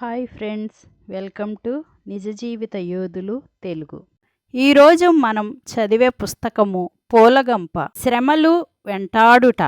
Hi friends, welcome to నిజ జీవిత యోధులు తెలుగు. ఈరోజు మనం చదివే పుస్తకము పూలగంప శ్రమలు వెంటాడుట.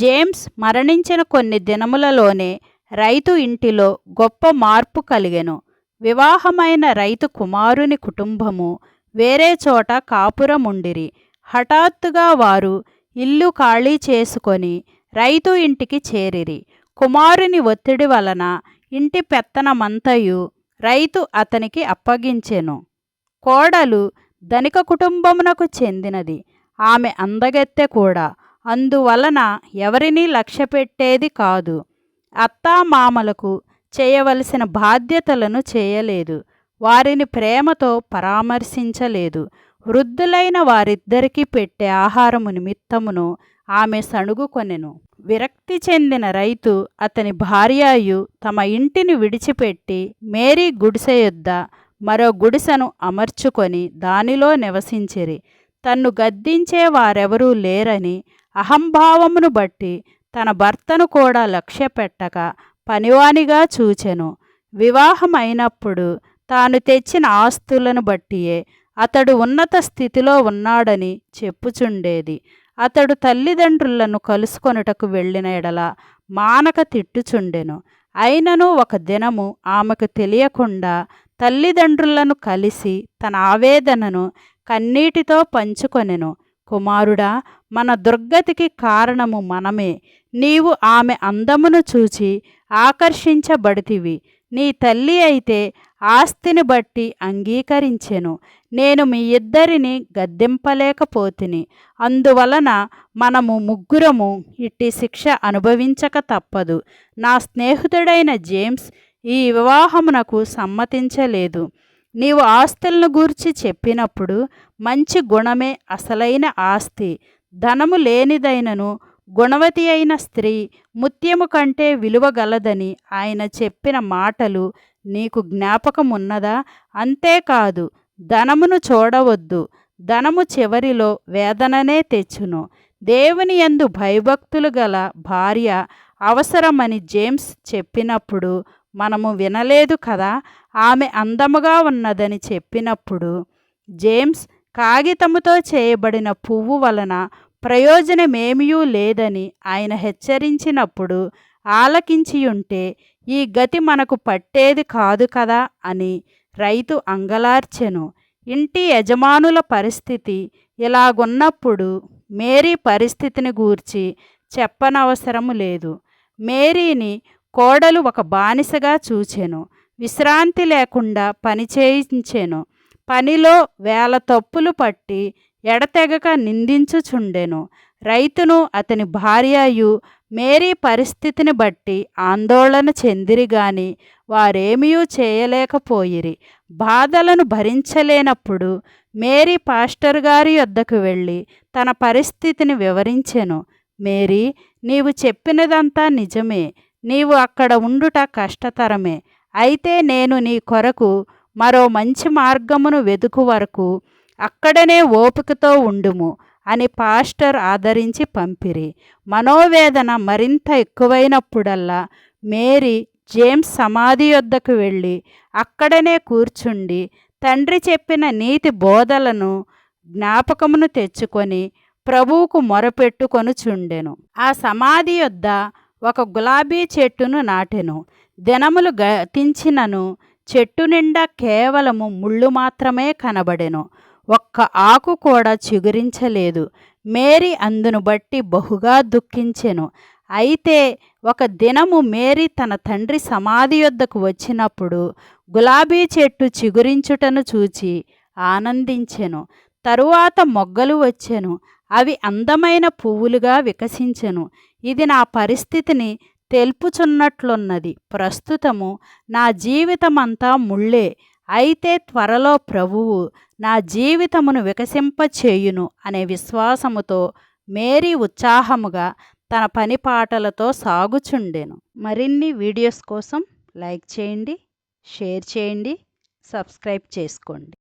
జేమ్స్ మరణించిన కొన్ని దినములలోనే రైతు ఇంటిలో గొప్ప మార్పు కలిగెను. వివాహమైన రైతు కుమారుని కుటుంబము వేరే చోట కాపురముండిరి. హఠాత్తుగా వారు ఇల్లు ఖాళీ చేసుకొని రైతు ఇంటికి చేరిరి. కుమారుని ఒత్తిడి వలన ఇంటి పెత్తనమంతయు రైతు అతనికి అప్పగించెను. కోడలు ధనిక కుటుంబమునకు చెందినది. ఆమె అందగత్తె కూడా. అందువలన ఎవరినీ లక్ష్యపెట్టేది కాదు. అత్తామామలకు చేయవలసిన బాధ్యతలను చేయలేదు. వారిని ప్రేమతో పరామర్శించలేదు. వృద్ధులైన వారిద్దరికీ పెట్టే ఆహారము నిమిత్తమును ఆమె సణుగుకొనెను. విరక్తి చెందిన రైతు అతని భార్యయు తమ ఇంటిని విడిచిపెట్టి మేరీ గుడిసె యొద్ద మరో గుడిసెను అమర్చుకొని దానిలో నివసించిరి. తన్ను గద్దించే వారెవరూ లేరని అహంభావమును బట్టి తన భర్తను కూడా లక్ష్యపెట్టక పనివానిగా చూచెను. వివాహమైనప్పుడు తాను తెచ్చిన ఆస్తులను బట్టియే అతడు ఉన్నత స్థితిలో ఉన్నాడని చెప్పుచుండేది. అతడు తల్లిదండ్రులను కలుసుకొనుటకు వెళ్ళిన ఎడల మానక తిట్టుచుండెను. అయినను ఒక దినము ఆమెకు తెలియకుండా తల్లిదండ్రులను కలిసి తన ఆవేదనను కన్నీటితో పంచుకొనెను. కుమారుడా, మన దుర్గతికి కారణము మనమే. నీవు ఆమె అందమును చూచి ఆకర్షించబడితివి. నీ తల్లి అయితే ఆస్తిని బట్టి అంగీకరించెను. నేను మీ ఇద్దరిని గద్దింపలేకపోతిని. అందువలన మనము ముగ్గురము ఇట్టి శిక్ష అనుభవించక తప్పదు. నా స్నేహితుడైన జేమ్స్ ఈ వివాహమునకు సమ్మతించలేదు. నీవు ఆస్తులను గూర్చి చెప్పినప్పుడు మంచి గుణమే అసలైన ఆస్తి. ధనము లేనిదైనను గుణవతి అయిన స్త్రీ ముత్యము కంటే విలువగలదని ఆయన చెప్పిన మాటలు నీకు జ్ఞాపకమున్నదా? అంతేకాదు, ధనమును చూడవద్దు. ధనము చివరిలో వేదననే తెచ్చును. దేవుని యందు భయభక్తులు గల భార్య అవసరమని జేమ్స్ చెప్పినప్పుడు మనము వినలేదు కదా. ఆమె అందముగా ఉన్నదని చెప్పినప్పుడు జేమ్స్ కాగితముతో చేయబడిన పువ్వు వలన ప్రయోజనమేమీ లేదని ఆయన హెచ్చరించినప్పుడు ఆలకించియుంటే ఈ గతి మనకు పట్టేది కాదు కదా అని రైతు అంగలార్చెను. ఇంటి యజమానుల పరిస్థితి ఇలాగున్నప్పుడు మేరీ పరిస్థితిని గూర్చి చెప్పనవసరము లేదు. మేరీని కోడలు ఒక బానిసగా చూచెను. విశ్రాంతి లేకుండా పని చేయించెను. పనిలో వేల తప్పులు పట్టి ఎడతెగక నిందించుచుండెను. రైతును అతని భార్యయు మేరీ పరిస్థితిని బట్టి ఆందోళన చెందిరిగాని వారేమీ చేయలేకపోయిరి. బాధలను భరించలేనప్పుడు మేరీ పాస్టర్ గారి యొద్దకు వెళ్ళి తన పరిస్థితిని వివరించెను. మేరీ, నీవు చెప్పినదంతా నిజమే. నీవు అక్కడ ఉండుట కష్టతరమే. అయితే నేను నీ కొరకు మరో మంచి మార్గమును వెదుకు వరకు అక్కడనే ఓపికతో ఉండుము అని పాస్టర్ ఆదరించి పంపిరి. మనోవేదన మరింత ఎక్కువైనప్పుడల్లా మేరీ జేమ్స్ సమాధి యొద్దకు వెళ్ళి అక్కడనే కూర్చుండి తండ్రి చెప్పిన నీతి బోధలను జ్ఞాపకమును తెచ్చుకొని ప్రభువుకు మొరపెట్టుకొనుచుండెను. ఆ సమాధి యొద్ద ఒక గులాబీ చెట్టును నాటెను. దినములు గతించినను చెట్టు నిండా కేవలము ముళ్ళు మాత్రమే కనబడెను. ఒక్క ఆకు కూడా చిగురించలేదు. మేరీ అందును బట్టి బహుగా దుఃఖించెను. అయితే ఒక దినము మేరీ తన తండ్రి సమాధి యొద్దకు వచ్చినప్పుడు గులాబీ చెట్టు చిగురించుటను చూచి ఆనందించెను. తరువాత మొగ్గలు వచ్చెను. అవి అందమైన పువ్వులుగా వికసించెను. ఇది నా పరిస్థితిని తెలుపుచున్నట్లున్నది. ప్రస్తుతము నా జీవితమంతా ముళ్ళే. అయితే త్వరలో ప్రభువు నా జీవితమును వికసింపచేయును అనే విశ్వాసముతో మేరీ ఉత్సాహముగా తన పని పాటలతో సాగుచుండెను. మరిన్ని వీడియోస్ కోసం లైక్ చేయండి, షేర్ చేయండి, సబ్స్క్రైబ్ చేసుకోండి.